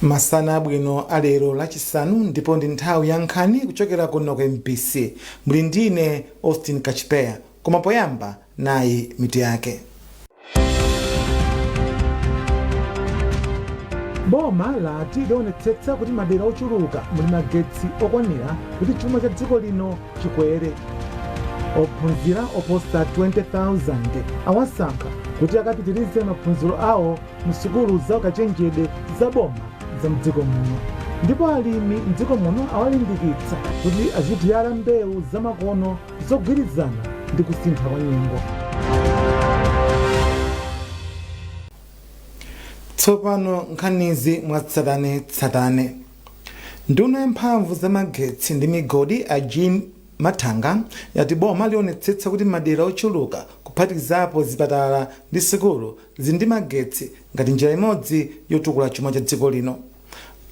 Masana bwino alero lachisanu ndipo ndi nthawi ya nkhani kuchokera kuno ku MPC. Muli ndine Austin Kachipeya, koma poyamba nayi mitu yake. Boma lati lionetsetsa kuti madera ochuluka muli magetsi okwanira kuti chuma cha dziko lino chikwere. Ophunzira oposa 20,000 awasankha kuti akapitirize maphunziro awo msukulu za ukachenjede za boma za mdziko muno. Ndipo alimi mdziko muno awalimbikitsa kuti azidyala mbewu zamakono zogwirizana ndi kusintha kwa nyengo. Tsopano nkhanizi mwatsatanetsatane. Nduna yamphamvu za magetsi ndi migodi a Jean Matanga yati boma lionetsetsa kuti madera ochuluka kuphatikizapo zipatala ndi sukulu zili ndi magetsi ngati njira imodzi yotukula chuma cha dziko lino.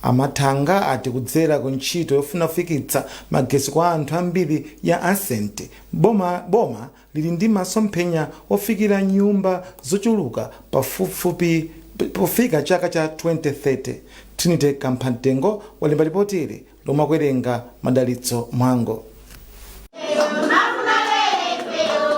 Amatanga ati kudzera ku ntchito yofuna kufikitsa magetsi kwa anthu ambiri ya asenti, boma lili ndi masomphenya ofikira nyumba zochuluka pafupifupi pofika chaka cha 2030. Trinity Kampantengo walemba ripoti ili lomwe akuwerenga Madalitso Mwango.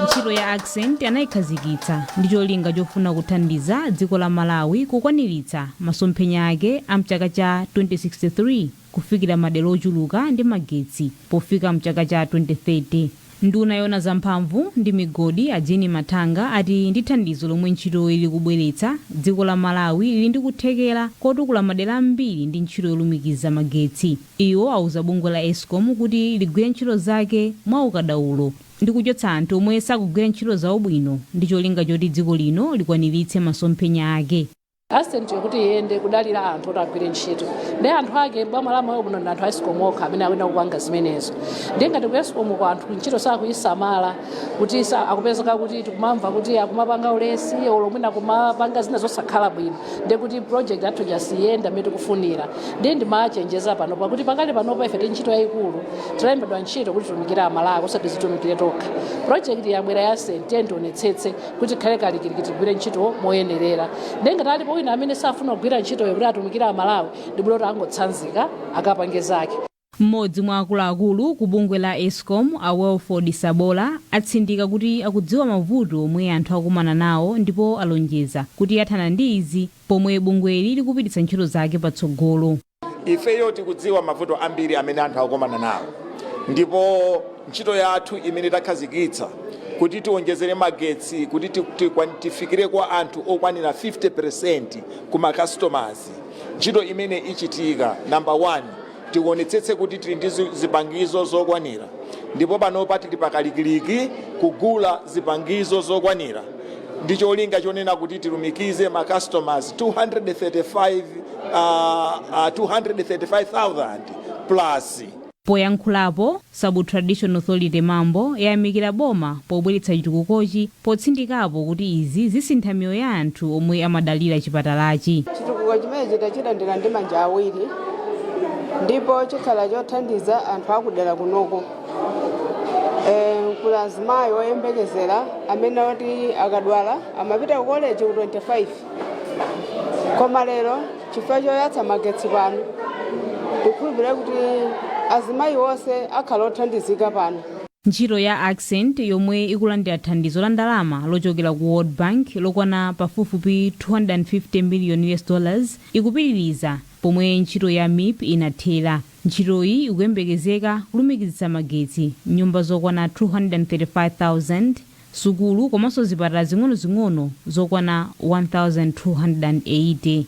Ntchito ya accent anayikhazikitsa ndi cholinga chofuna kuthandiza dziko la Malawi kukwaniritsa masomphenya ake a mchaka cha 2063 kufikira madera ochuluka ndi magetsi pofika mchaka cha 2030. Nduna yona zamphamvu ndi migodi a Jean Matanga ati ndi thandizo lomwe ntchito ili kubweretsa dziko la Malawi lili ndi kuthekera kotukula madera ambiri ndi ntchito yolumikiza magetsi. Iwo auza bungwe la Eskom kuti ligwire ntchito zake mwa ukadaulo ndi kuchotsa anthu omwe sakugwira ntchito zawo bwino ndi cholinga choti dziko lino likwaniritse masomphenya ake. Asenti kuti yende kudalira anthu otagwira ntchito ndi anthu ake boma la Malawi kuno ndi anthu a Eskom okha amene akuyenda kupanga zimenezo. Ndi ngati ku Eskom kwa anthu ntchito sakuyisamala kuti akupezeka kuti tikumamva kuti akumapanga ulesi olomwina kumapanga zina zosakhala bwino ndi kuti project athu jasiyenda mmene tikufunira. Ndi machenjeza pano pakuti pakali panopa ife ntchito yayikulu tilembedwa ntchito kuti tumikira Malawi osati zitumikire tokha. Project yabwera ya Asenti ndionetsetse kuti khale kalikiliki tigwire ntchito moyenerera. Ndi ngati alipo amene safuna kugwira ntchito yokuti atumikira Malawi ndi bwino angotsanzika akapange zake. Mmodzi mwa akuluakulu ku bungwe la Eskom a Wilford Sabola atsindika kuti akudziwa mavuto omwe anthu akumana nawo ndipo alonjeza kuti athana ndi izi pomwe bungweli lili kupititsa ntchito zake patsogolo. Ifeyo tikudziwa mavuto ambiri amene anthu akumana nawo ndipo ntchito yathu imene takhazikitsa kuti tiwonjezere magetsi kuti tifikire kwa anthu okwanira 50% kuma customers. Ntchito imene ichitika number 1 tionetsetse kuti tili ndi zipangizo zokwanira ndipo panopa tili pakalikiliki kugula zipangizo zokwanira ndi cholinga chonena kuti tilumikize ma customers 235,000 plus. Poyankhulapo Sabu Traditional Authority Mambo yayamikira boma pobweretsa chitukukochi potsindikapo kuti izi zisintha miyoyo ya anthu omwe amadalira chipatalachi. Chitukuko chimene chitachitandira ndi manja awiri ndipo chikhala chothandiza anthu akudera kunoko. Kulazimayi oyembekezera amene oti akadwala amapita ku college ku 25 koma lero chifukwa choyatsa magetsi pano tikhulupirira kuti azimayi onse akhala othandizika pano. Ntchito ya accent yomwe ikulandira thandizo la ndalama lochokera ku World Bank lokwana pafupifupi $250 million ikupitiriza pomwe ntchito ya MIP inathera. Ntchitoyi ikuyembekezeka kulumikizitsa magetsi nyumba zokwana 235,000, sukulu komanso zipatala zing'onozing'ono zokwana 1,280.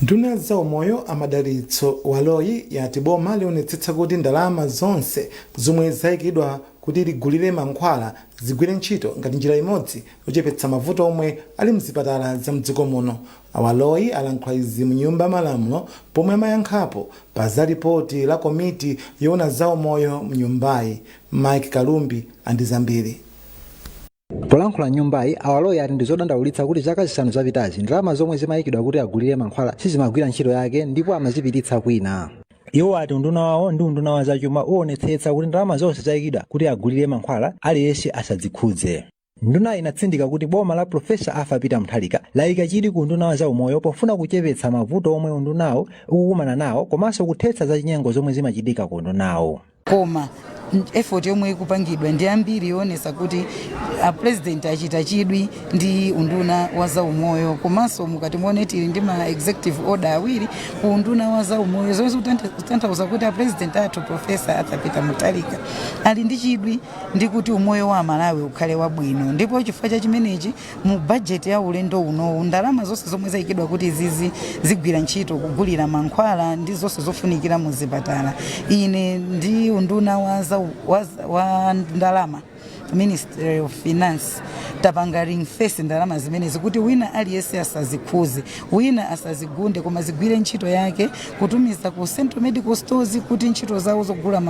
Nduna za umoyo amadalitso waloyi yati boma lionetsetsa kuti ndalama zonse zomwe zayikidwa kuti ligulire mankhwala zigwire ntchito ngati njira imodzi yochepetsa mavuto omwe ali mzipatala za mdziko muno. Awaloyi alankhula izi mu nyumba malamulo pomwe amayankhapo pa za ripoti la komiti yoona za umoyo mnyumbayi. Mike Kalumbi andi zambiri. Polankhula nyumbayi awaloyi ati ndizodandaulitsa kuti zaka zisanu zapitazi ndalama zomwe zimayikidwa kuti agulire mankhwala sizimagwira ntchito yake ndipo amazipititsa kwina. Iwo ati unduna wawo ndi unduna wa zachuma uonetsetsa kuti ndalama zonse zayikidwa kuti agulire mankhwala aliyense asadzikhudze. nduna inatsindika kuti boma la Profesa Arthur Peter Mutharika layika chidwi ku nduna wa zaumoyo pofuna kuchepetsa mavuto omwe undunawo ukukumana nawo komanso kuthetsa zachinyengo zomwe zimachitika ku undunawo. Koma effort yomwe ikupangidwa ndi ambiri yonesa kuti president achita chidwi ndi unduna wa zaumoyo komanso mukati mwone tili ndi ma executive order awiri ku unduna wa zaumoyo zomwe kutanthauza kuti president athu Profesa Arthur Peter Mutharika ali ndi chidwi ndi kuti umoyo wa Malawi ukhale wabwino, ndipo chifukwa cha chimenechi mu budget ya ulendo uno ndalama zonse zomwe zayikidwa kuti zizi zigwira ntchito kugulira mankhwala ndi zonse zofunikira mu zipatala. Ine ndi unduna wa ndalama Ministry of Finance tapanga ring fence ndalama zimenezi kuti wina aliyese asazikhuze, wina asazigunde koma zigwire ntchito yake kutumiza ku Central Medical Stores kuti ntchito zawo zogula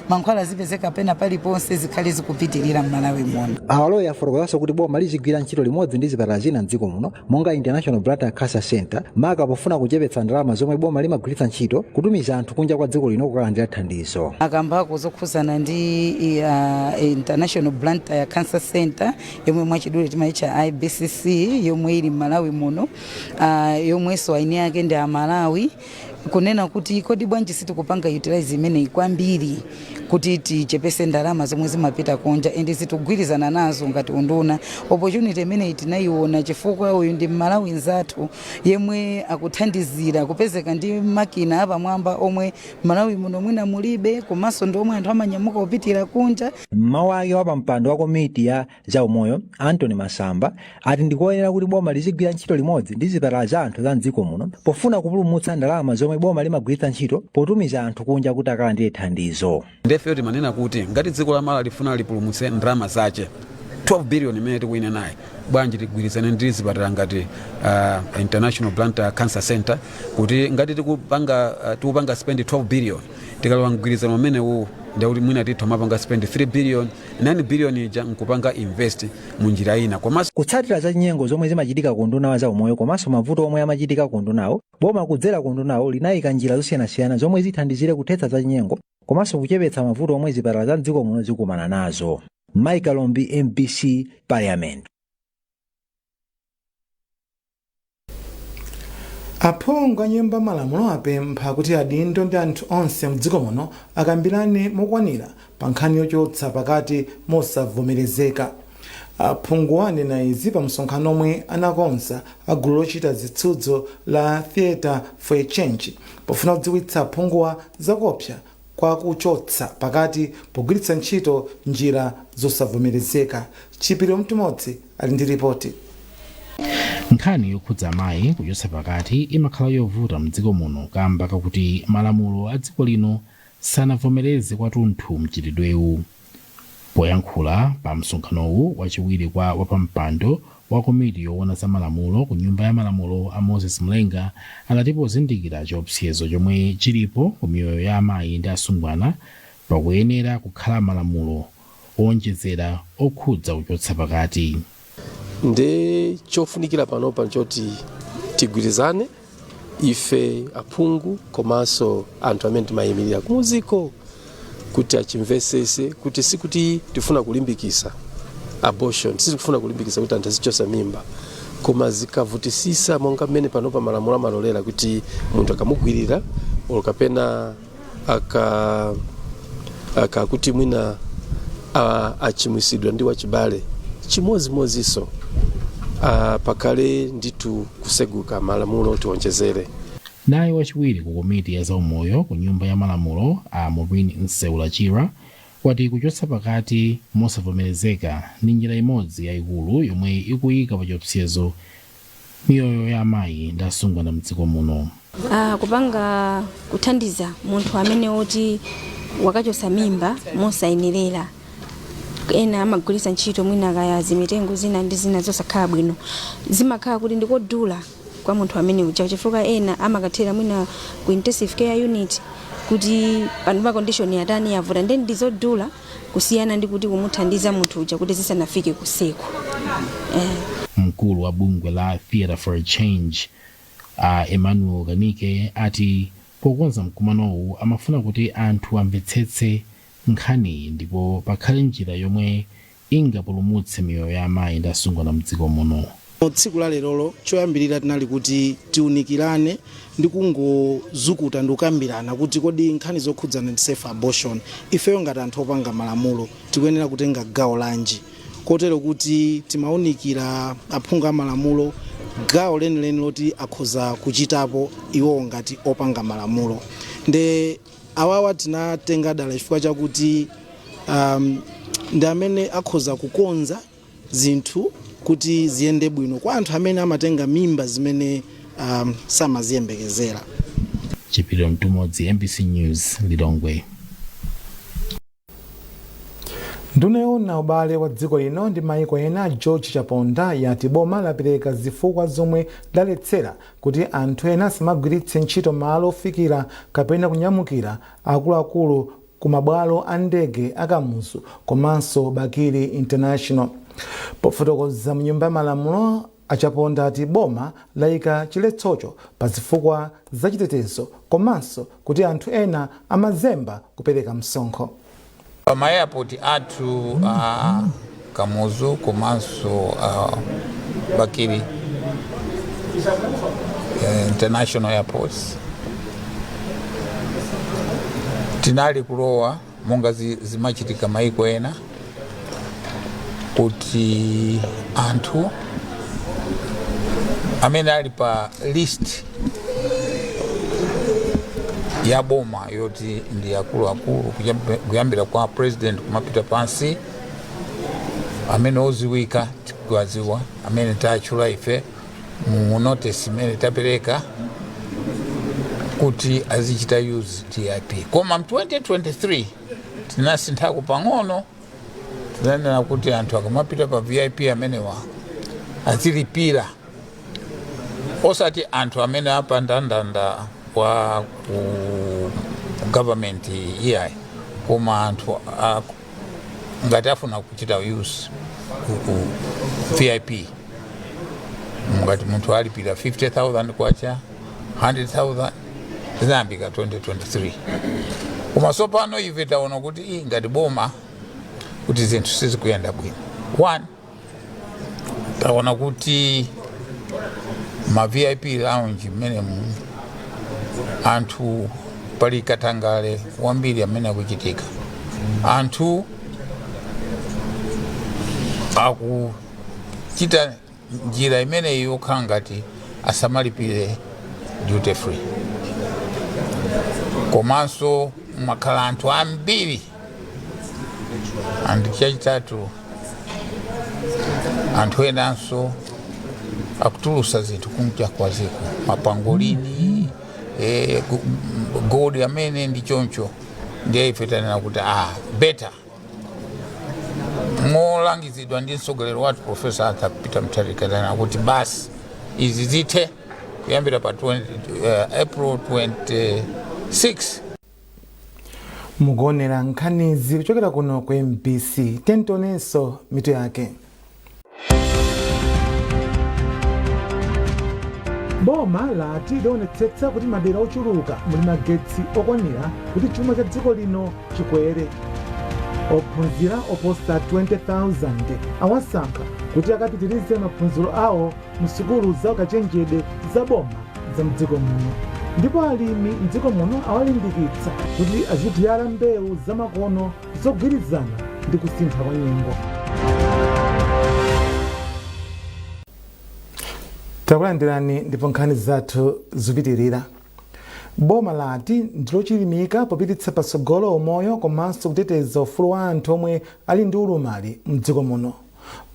mankhwala zipezeka pena paliponse zikhale zikupitirira Malawi muno. Awaloya afotokozaso kuti boma lizigwira ntchito limodzi ndi zipatala zina mdziko muno monga International Blood Cancer Center maka pofuna kuchepetsa ndalama zomwe boma limagwiritsa ntchito kutumiza anthu kunja kwa dziko lino kukalandira thandizo. Akambako zokhuzana ndi International Blood Cancer Center yomwe mwachidule timaitcha IBCC yomwe ili Malawi muno, yomwenso aini yake ndi Malawi, kunena kuti kodi bwanji sitikupanga utilize imene kwambiri kuti tichepese ndalama zomwe zimapita kunja ende zitugwirizana nazo ngati unduna. Opportunity imene tinayiona chifukwa uyu ndi Malawi nzathu yemwe akuthandizira kupezeka ndi makina apamwamba omwe Malawi muno mwina mulibe komanso ndi omwe anthu amanyamuka kupitira kunja. Mawu ake wa pampando wa komiti ya zaumoyo Anthony Masamba ati ndikoyenera kuti boma lizigwira ntchito limodzi ndi zipatala za anthu za mdziko muno pofuna kupulumutsa ndalama zomwe boma limagwiritsa ntchito potumiza anthu kunja kuti akalandire thandizo. Ndefe manena kuti ngati dziko la Malawi lifuna lipulumutse ndalama zace 12 billion imene tikuine naye, bwanji tigwirizane ndi zipatala ngati International Blood Cancer Center kuti ngati tikupanga spend 12 billion tikalowa mgwirizano umene uwu ndauti mwina tithu mapanga spend 3 billion 9 billion ija nkupanga invest munjira ina komanso kutsatira za nyengo zomwe zimachitika ku nduna wa zaumoyo komanso mavuto omwe amachitika ku ndunawo. Boma kudzera ku ndunawo linayika njira zosiyanasiyana zomwe zithandizire kuthetsa za nyengo komanso kuchepetsa mavuto omwe zipatala za mdziko muno zikumana nazo. Michael Ombi, MBC Parliament. Aphungu a nyumba malamulo apempha kuti adindo ndi anthu onse mdziko muno akambirane mokwanira pa nkhani yochotsa pakati mosavomerezeka. Aphungu anena izi pa msonkhano omwe anakonza agulu lochita zitsudzo la Theatre for a Change pofuna kudziwitsa aphunguwa zakopsa kwa kuchotsa pakati pogwiritsa ntchito njira zosavomerezeka. Chipiro Mtumodzi ali ndi ripoti. Nkhani yokhudza amayi kuchotsa pakati imakhala yovuta mdziko muno kamba kakuti malamulo a dziko lino sanavomereze kwathunthu mchitidwewu. Poyankhula pa msonkhanowu wachiwiri kwa wapampando wa komiti yoona za malamulo ku nyumba ya malamulo a Moses Mlenga anati pozindikira chiopsezo chomwe chilipo ku miyoyo ya amayi ndi asungwana pakuyenera kukhala malamulo owonjezera okhudza kuchotsa pakati. Nde chofunikira panopa nchoti tigwirizane ife aphungu komanso anthu amene timayimirira kumuziko kuti achimvesese kuti sikuti tifuna kulimbikisa abortion, sikufuna kulimbikisa kuti anthu azichosa mimba koma zikavutisisa monga mmene panopa malamulo amalolera kuti munthu akamugwirira olokapena kuti mwina achimwisidwa ndi wachibale chimozimoziso pakale nditu kuseguka malamulo tiwonjezere. Naye wachiwiri ku komiti ya zaumoyo ku nyumba ya malamulo a Maureen Nseulachira wati kuchotsa pakati mosavomerezeka ndi njira imodzi yayikulu yomwe ikuyika pa chiopsezo miyoyo ya amayi ndi asungwana mdziko muno. Kupanga kuthandiza munthu amene oti wakachosa mimba mosayenera ena amagulitsa ntchito mwina kaya zimitengo zina ndi zina zosakhala bwino zimakhala kuti ndikodula kwa munthu amene uja chifukwa ena amakathera mwina ku intensive care unit kuti pano condition yatani yavuta ndi zodula kusiyana ndi kuti kumuthandiza munthu uja kuti zisanafike kuseko. Mkulu wa bungwe la Theatre for a Change Emmanuel Ganike ati pokonza mkumanowu amafuna kuti anthu amvetsetse nkhani ndipo pakhale njira yomwe ingapulumutse miyoyo ya amayi ndi asungwana mdziko muno. Tsiku la lerolo choyambirira tinali kuti tiunikirane ndi kungozukuta ndi kukambirana kuti kodi nkhani zokhudzana ndi safe abortion ifeyo ngati anthu opanga malamulo tikuyenera kutenga gawo lanji, kotero kuti timaunikira aphungu amalamulo gawo lenileni loti akhoza kuchitapo iwo ngati opanga malamulo. Nde awawa tinatenga dala chifukwa chakuti ndi amene akhoza kukonza zinthu kuti ziyende bwino kwa anthu amene amatenga mimba zimene samaziyembekezera. Chipiro Mtumodzi, MBC News, Lilongwe. Nduna yoona ubale wa dziko lino ndi mayiko ena George Chaponda yati boma lapereka zifukwa zomwe daletsera kuti anthu ena samagwiritse ntchito malo ofikira kapena kunyamukira akuluakulu ku mabwalo a ndege akamuzu komanso Bakiri International. Pofotokoza mnyumba ya malamulo Chaponda ati boma layika chiletsocho pa zifukwa zachitetezo komanso kuti anthu ena amazemba kupereka msonkho. Ma airport athu Kamuzu komanso Bakiri International Airports tinali kulowa monga zimachitika mayiko ena kuti anthu amene ali pa list ya boma yoti ndi akuluakulu kuyambira kwa president kumapita pansi amene oziwika tikuwaziwa amene tachula ife mu notice imene tapereka kuti azichita use TIP. Koma mu 2023 tinasinthako pang'ono tinanena kuti anthu akamapita pa VIP amenewa azilipira osati anthu amene apandandanda kwa ku government iya koma anthu ngati afuna kuchita use ku VIP ngati munthu alipira 50,000 kwacha 100,000 zinayambika 2023 koma sopano ife taona kuti ngati boma kuti zinthu sizikuyenda bwino. One, taona kuti ma VIP lounge mene anthu pali katangale wambiri amene akuchitika, anthu akuchita njira imene yokhala ngati asamalipire duty free, komanso makhala anthu ambiri. And chachitatu anthu enanso akutulusa zinthu kunja kwa ziko mapangolini gold amene ndi choncho ndiye ife tanena kuti better molangizidwa ndi mtsogoleri wathu Professor Arthur Peter Mutharika tanena kuti basi izi zithe kuyambira pa April 26. Mugonera nkhanizi kuchokera kuno ku MBC tentonenso mitu yake. Boma lati lionetsetsa kuti madera ochuluka muli magetsi okwanira kuti chuma cha dziko lino chikwere. Ophunzira oposta 20,000 awasankha kuti akapitirize maphunziro awo mu sukulu za ukachenjede za boma za mdziko muno. Ndipo alimi mdziko muno awalimbikitsa kuti azidyala mbewu zamakono zogwirizana ndi kusintha kwa nyengo. Takulandirani ndipo nkhani zathu zipitirira. Boma lati ndilochilimika popititsa patsogolo umoyo komanso kuteteza ufulu wa anthu omwe ali ndi ulumali mdziko muno.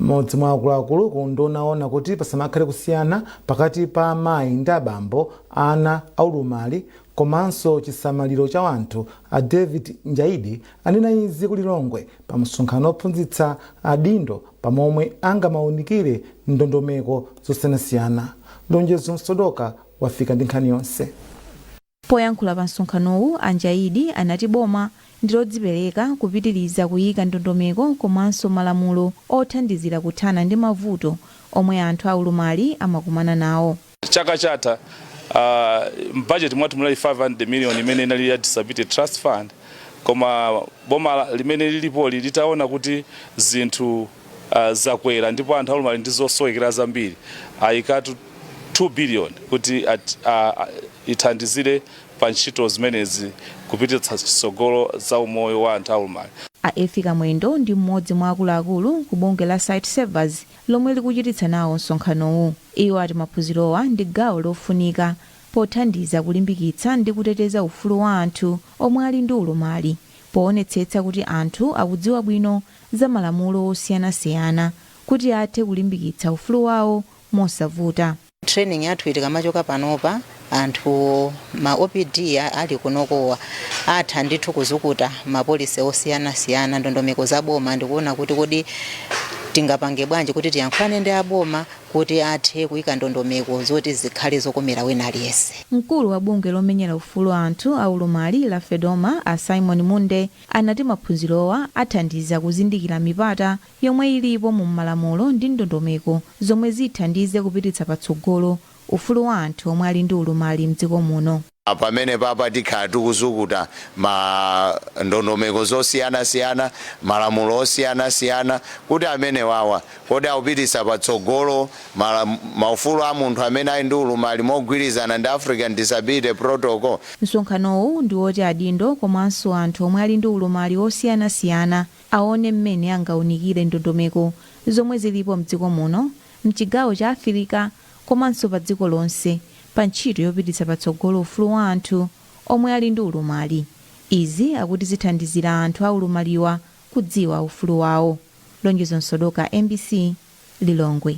Mmodzi mwa akuluakulu kundonaona kuti pasamakhale kusiyana pakati pa amayi ndi abambo ana aulumali komanso chisamaliro cha anthu a David Njaidi anena izi kulilongwe pa msonkhano ophunzitsa adindo pamomwe angamaunikire ndondomeko zosiyanasiyana. Lonjezo Msodoka wafika ndi nkhani yonse. Poyankhula pa msonkhanowu Anjaidi anati boma ndilodzipereka kupitiriza kuyika ndondomeko komanso malamulo othandizira kuthana ndi mavuto omwe anthu aulumali amakumana nawo. Chaka chatha budget mwathu mulali 500 million imene inali ya disability trust fund koma boma limene lilipo litaona kuti zinthu zakwera ndipo anthu aulumali ndi zosowekera zambiri ayikatu 2 billion kuti ithandizire pa ntchito zimenezi kupititsa chitsogolo za umoyo wa anthu aulumali. Efika Mwendo ndi mmodzi mwa akuluakulu ku bungwe la Site Savers lomwe likuchititsa nawo msonkhanowu. Iwo ati maphunzirowa ndi gawo lofunika pothandiza kulimbikitsa ndi kuteteza ufulu wa anthu omwe ali ndi ulumali, poonetsetsa kuti anthu akudziwa bwino za malamulo osiyanasiyana kuti athe kulimbikitsa ufulu wawo mosavuta. Training yathu itikamachoka panopa anthu ma OPD ali kunokowa atha ndithu kuzukuta mapolisi osiyanasiyana ndondomeko za boma ndikuona kuti kodi tingapange bwanji kuti tiyankhulane ndi aboma kuti athe kuyika ndondomeko zoti zikhale zokomera wina aliyense. Mkulu wa bungwe lomenyera ufulu anthu aulumali la Fedoma a Simon Munde anati maphunzirowa athandiza kuzindikira mipata yomwe ilipo mu malamulo ndi ndondomeko zomwe zithandize kupititsa patsogolo ufulu wa anthu omwe ali ndi ulumali mdziko muno. Pamene papa tikhala tikuzukuta ndondomeko zosiyanasiyana, malamulo osiyanasiyana kuti amene wawa kodi akupititsa patsogolo maufulu a munthu amene ali ndi ulumali mogwirizana ndi African Disability Protocol. Msonkhanowu ndi woti adindo komanso anthu omwe ali ndi ulumali osiyanasiyana aone mmene angaunikire ndondomeko zomwe zilipo mdziko muno, mchigawo cha Afrika komanso pa dziko lonse pa ntchito yopititsa patsogolo ufulu wa anthu omwe ali ndi ulumali. Izi akuti zithandizira anthu aulumaliwa kudziwa ufulu wawo. Lonjezo Nsodoka, MBC, Lilongwe.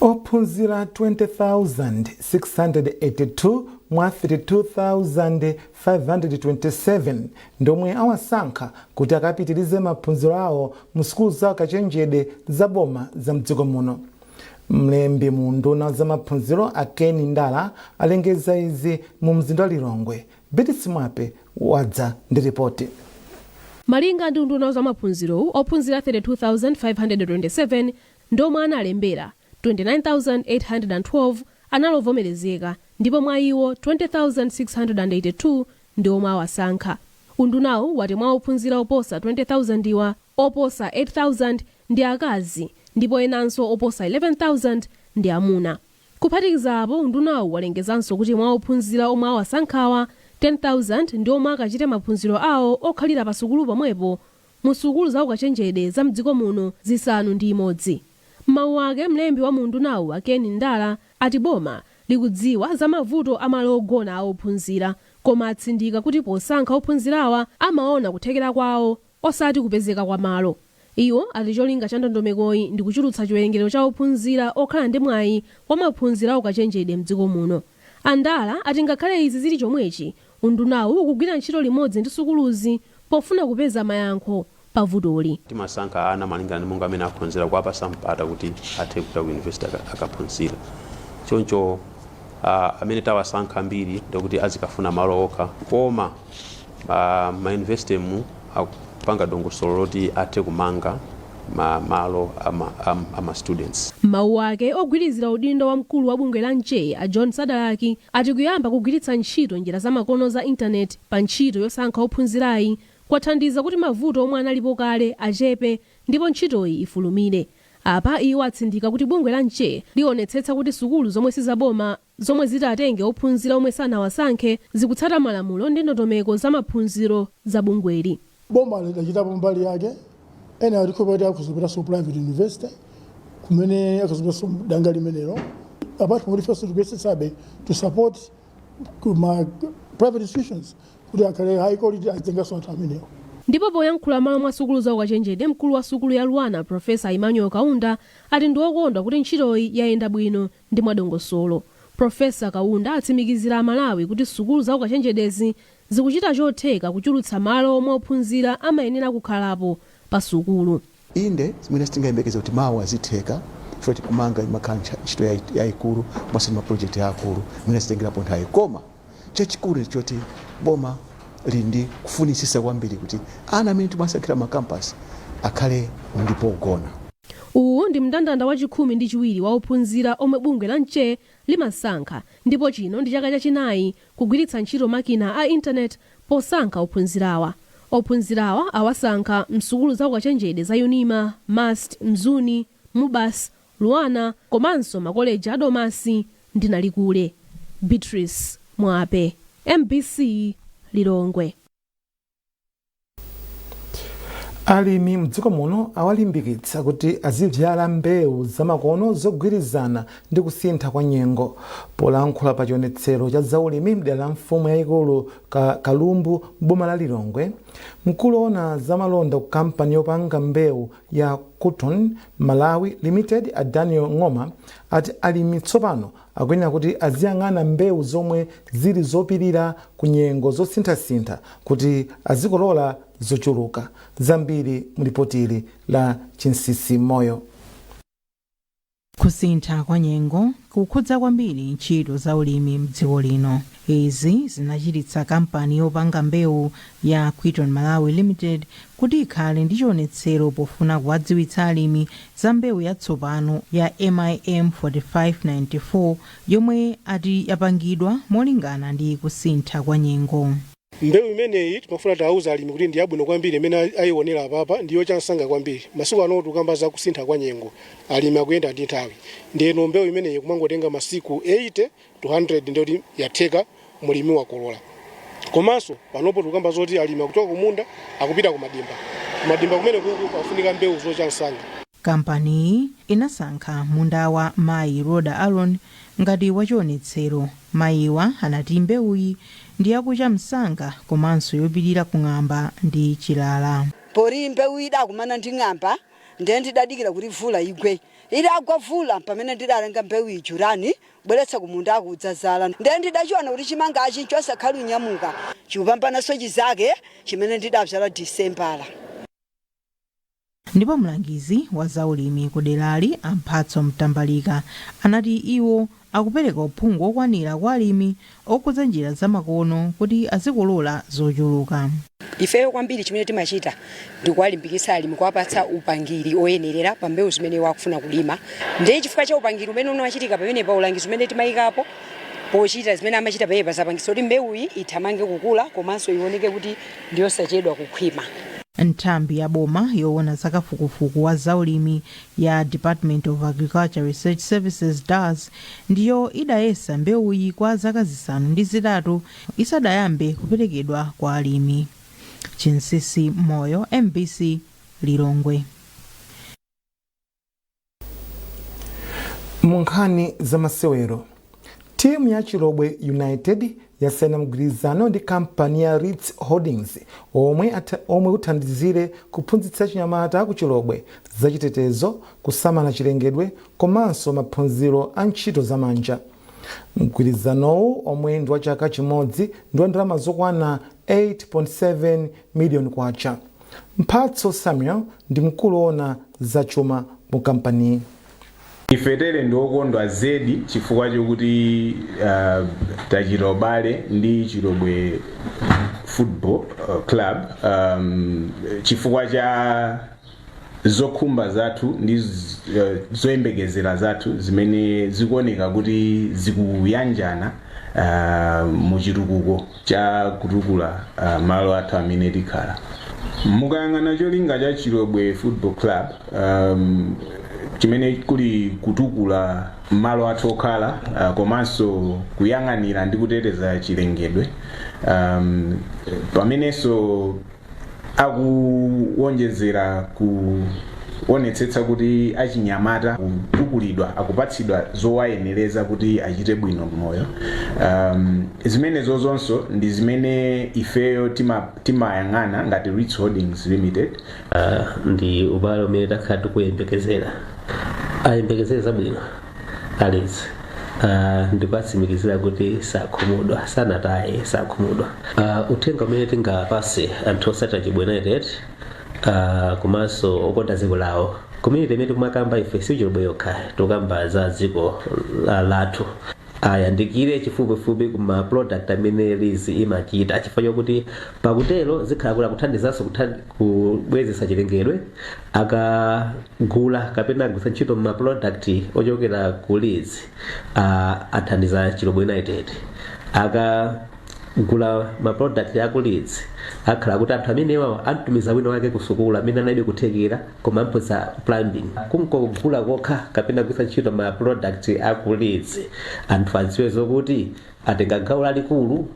Ophunzira 20,682 mwa 32,527 ndomwe awasankha kuti akapitirize maphunziro awo mu sukulu za kachenjede za boma za mdziko muno. Mlembi mu nduna za maphunziro Akeni Ndala alengeza izi mu mzinda wa Lilongwe. Betisi Mwape wadza ndi ripoti. Malinga ndi nduna za maphunziro ophunzira 32,527 ndomwe analembera, 29,812 analovomerezeka ndipo mwa iwo 20,682 ndiomwe awasankha. Undunawu wati mwa ophunzira oposa 20,000 iwa oposa 8,000 ndi akazi ndipo enanso oposa 11,000 ndi amuna. Kuphatikiza apo undunawu walengezanso kuti mwa ophunzira omwe awasankhawa 10,000 ndi omwe akachite maphunziro awo okhalira pa sukulu pomwepo mu sukulu za ukachenjede za mdziko muno zisanu ndi imodzi. Mawu ake mlembi wa mundunawu Akeni Ndala ati boma likudziwa za mavuto amalo ogona a ophunzira, koma atsindika kuti posankha ophunzirawa amaona kuthekera kwawo osati kupezeka kwa malo. Iwo ati cholinga cha ndondomekoyi ndi kuchulutsa chiwerengero cha ophunzira okhala ndi mwayi wa maphunziro a ukachenjede mdziko muno. Andala ati ngakhale izi zili chomwechi, undunawu ukugwira ntchito limodzi ndi sukuluzi pofuna kupeza mayankho pavutoli. Timasankha ana malingana ndi monga amene aphunzira kuwapasa mpata kuti athe kupita ku university akaphunzira. Choncho amene tawasankha ambiri ndikuti azikafuna malo okha, koma ma university mu akupanga dongosolo loti athe kumanga malo ama students. Mawu ake ogwirizira udindo wa mkulu wa bungwe la Nche a John Sadalaki ati kuyamba kugwiritsa ntchito njira za makono za internet pa ntchito yosankha ophunzirayi kwathandiza kuti mavuto omwe analipo kale achepe ndipo ntchitoyi ifulumire. Apa iwo atsindika kuti bungwe la Nche lionetsetsa kuti sukulu zomwe sizaboma zomwe zitatenge ophunzira omwe sanawasankhe zikutsata malamulo ndi ndondomeko za maphunziro za bungweli. Boma lidachitapo mbali yake ena alikopeta kuzopita so private university kumene akazopita so danga limenelo apart from the first university sabe to support my private institutions kuti akhale high quality atengaso anthu amenewo. Ndipo poyankhula malo mwa sukulu za ukachenjede, mkulu wa sukulu ya Luana Profesa Emmanuel Kaunda ati ndi okondwa kuti ntchitoyi yayenda bwino ndi mwadongosolo. Profesa Kaunda atsimikizira Malawi kuti sukulu za ukachenjedezi zikuchita chotheka kuchulutsa malo omwe ophunzira amayenera kukhalapo pa sukulu. Inde zimene sitingayembekeza kuti mawu azitheka chifukwa tikumanga imakhala ntchito yayikulu komanso ma project yakulu imene sitengerapo nthawi, koma chachikulu choti boma lindi kufunisisa kwambiri kuti ana amene timasankhira makampasi akhale ndipo ogona. uwu ndi mndandanda wachikhumi ndi chiwiri wa ophunzira omwe bungwe la nche limasankha ndipo chino ndi chaka chachinayi kugwiritsa ntchito makina a intaneti posankha ophunzirawa awasankha msukulu za ukachenjede za unima, mast, mzuni, mubas, luana komanso makoleji a domasi ndi nalikule. Beatrice Mwape, MBC Lilongwe. Alimi mdziko muno awalimbikitsa kuti azivyala mbewu zamakono zogwirizana ndi kusintha kwa nyengo. Polankhula pa chionetsero cha zaulimi mdera la mfumu yayikulu Kalumbu boma la Lilongwe, mkulu ona zamalonda ku kampani yopanga mbewu ya Cotton Malawi Limited a Daniel Ngoma ati alimi tsopano akuyenera kuti aziyang'ana mbewu zomwe zili zopirira ku nyengo zosinthasintha kuti azikolola zochuluka. Zambiri mlipotili la Chinsisi Moyo. Kusintha kwa nyengo kukhudza kwambiri ntchito za ulimi mdziko lino. Izi zinachititsa kampani yopanga mbewu ya Cotton Malawi Limited kuti ikhale ndi chionetsero pofuna kuwadziwitsa alimi za mbewu yatsopano ya MIM 4594 yomwe ati yapangidwa molingana ndi kusintha kwa nyengo. Mbewu imeneyi timafuna tawuza alimi kuti ndi yabwino kwambiri imene ayionera apapa ndiyo chansanga kwambiri. Masiku ano tukamba za kusintha kwa nyengo alimi akuyenda ndi nthawi. Ndiyeno mbewu imeneyi kumangotenga masiku 80 to 100 ndiyo yatheka mulimi wakolola. Komanso panopo tukamba zoti alimi akuchoka kumunda akupita kumadimba kumene kufunika mbewu zochansanga. Kampani inasankha munda wa Mayi Roda Aaron ngati wachionetsero. Mayiwa anati mbewuyi ndi yakucha msanga komanso yopirira kung'amba ndi chilala. Pori mbewu idakumana ndi ng'amba ndiye ndidadikira kuti vula igwe. Idagwa vula pamene ndidalenga mbewu ijurani bweretsa kumunda akudzazala. Ndiye ndidachiona kuti chimangachi chosakhala unyamuka chikupambanaso chizake chimene ndidabzala December. Ndipo mlangizi wa zaulimi kudelali Amphatso Mtambalika anati iwo akupereka uphungu okwanira kwa alimi okudza njira zamakono kuti azikolola zochuluka. Ifeyo kwambiri chimene timachita ndikuwalimbikitsa alimi kuwapatsa upangiri oyenerera pa mbewu zimene wakufuna kulima. Ndiye chifukwa cha upangiri umene unachitika pamene pa ulangizi umene timayikapo pochita zimene amachita pepa zapangitsa kuti mbewuyi ithamange kukula komanso ioneke kuti ndiyosachedwa kukhwima. Nthambi ya boma yoona zakafukufuku wa zaulimi ya Department of Agriculture Research Services DARS ndiyo idayesa mbewuyi kwa zaka zisanu ndi zitatu isadayambe kuperekedwa kwa alimi. Chinsisi Moyo, MBC Lilongwe. Munkhani za masewero. Timu ya Chilobwe United yasaina mgwirizano ndi kampani ya Ritz Holdings omwe uthandizire kuphunzitsa chinyamata ku Chilobwe zachitetezo, kusamala chilengedwe komanso maphunziro a ntchito zamanja. Mgwirizanowu omwe ndi wa chaka chimodzi ndi wa ndalama zokwana 8.7 miliyoni kwacha. Mphatso Samuel ndi mkulu ona zachuma mu kampani. Ifetere ndiokondwa zedi chifukwa chokuti tachita ubale ndi Chilobwe Football Club chifukwa cha zokhumba zathu ndi zoyembekezera zathu zimene zikuoneka kuti zikuyanjana mu chitukuko cha kutukula malo athu amene tikhala. Mukayang'ana cholinga cha Chilobwe Football Club chimene kuli kutukula malo athu okhala komanso kuyang'anira ndi kuteteza chilengedwe pamenenso akuwonjezera kuonetsetsa kuti achinyamata kutukulidwa akupatsidwa zowayenereza kuti achite bwino moyo. Zimenezo zonso ndi zimene ifeyo timayang'ana ngati Ritz Holdings Limited. Ndi ubale umene takhala tikuyembekezera ayembekezera bwino alizi ndikatsimikizira kuti sakhumudwa sanataye sakhumudwa. Uthenga umene tingapase anthu osati Chilobwe United komanso okonda dziko lawo community imene kumakamba ife si Chilobwe yokha tikamba za dziko lathu ayandikire chifupifupi kuma product amene lizi imachita chifukwa kuti pakutero zikhala kuthandizanso kubwezesa chilengedwe akagula kapena agwisa ntchito ma product ochokera ku lizi athandiza Chilobwe United akagula ma product aku lizi akhala kuti anthu amenewa antumiza wina wake ku sukulu amene analibe kuthekera koma amphosa plumbing kungogula kokha kapena kugwisa ntchito ma product aku lizi anthu adziwe zokuti atenga gawo lalikulu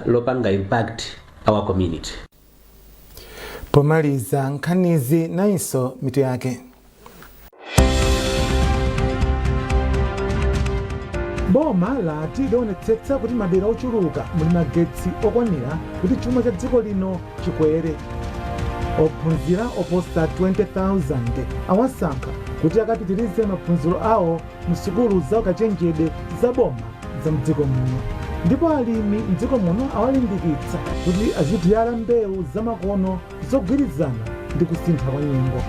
lopanga impact our community. Pomaliza nkhanizi naiso mitu yake. Boma lati lionetsetsa kuti madera ochuluka muli magetsi okwanira kuti chuma cha dziko lino chikwere. Ophunzira oposa 20,000 awasankha kuti akapitirize maphunziro awo msukulu za ukachenjede za boma za mdziko muno. Ndipo alimi mdziko muno awalimbikitsa kuti azidyala mbewu zamakono zogwirizana ndi kusintha kwa nyengo.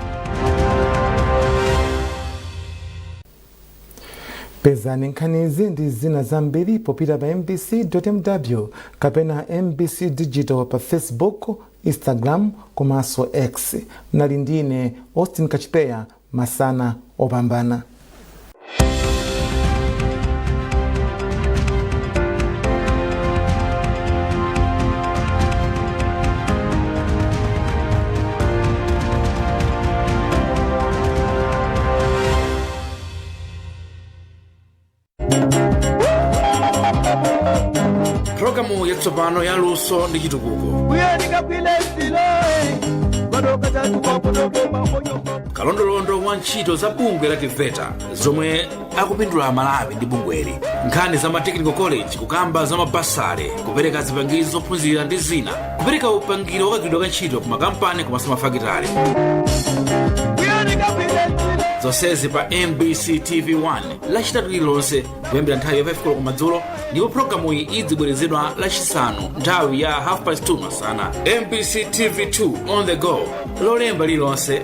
Pezani nkhanizi ndi zina zambiri popita pa mbc.mw kapena mbc digital pa Facebook, Instagram komanso X. Mnali ndine Austin Kachipeya, Masana opambana. Programu yatsopano ya luso ndi chitukuko. Kalondolondo wa ntchito za bungwe la TVETA zomwe akupindula Malawi ndi bungweli. Nkhani za ma technical college, kukamba za mabasale, kupereka zipangizo zophunzira ndi zina, kupereka upangiro wakagwiridwa ka ntchito ku makampani komanso mafakitale. Zonsezi pa MBC TV1 lachitatu lililonse kuyambira nthawi ya 5 koloko madzulo, ndipo programu iyi idzibwerezedwa lachisanu nthawi ya 2:30 masana. MBC TV2 on the go lolemba lililonse.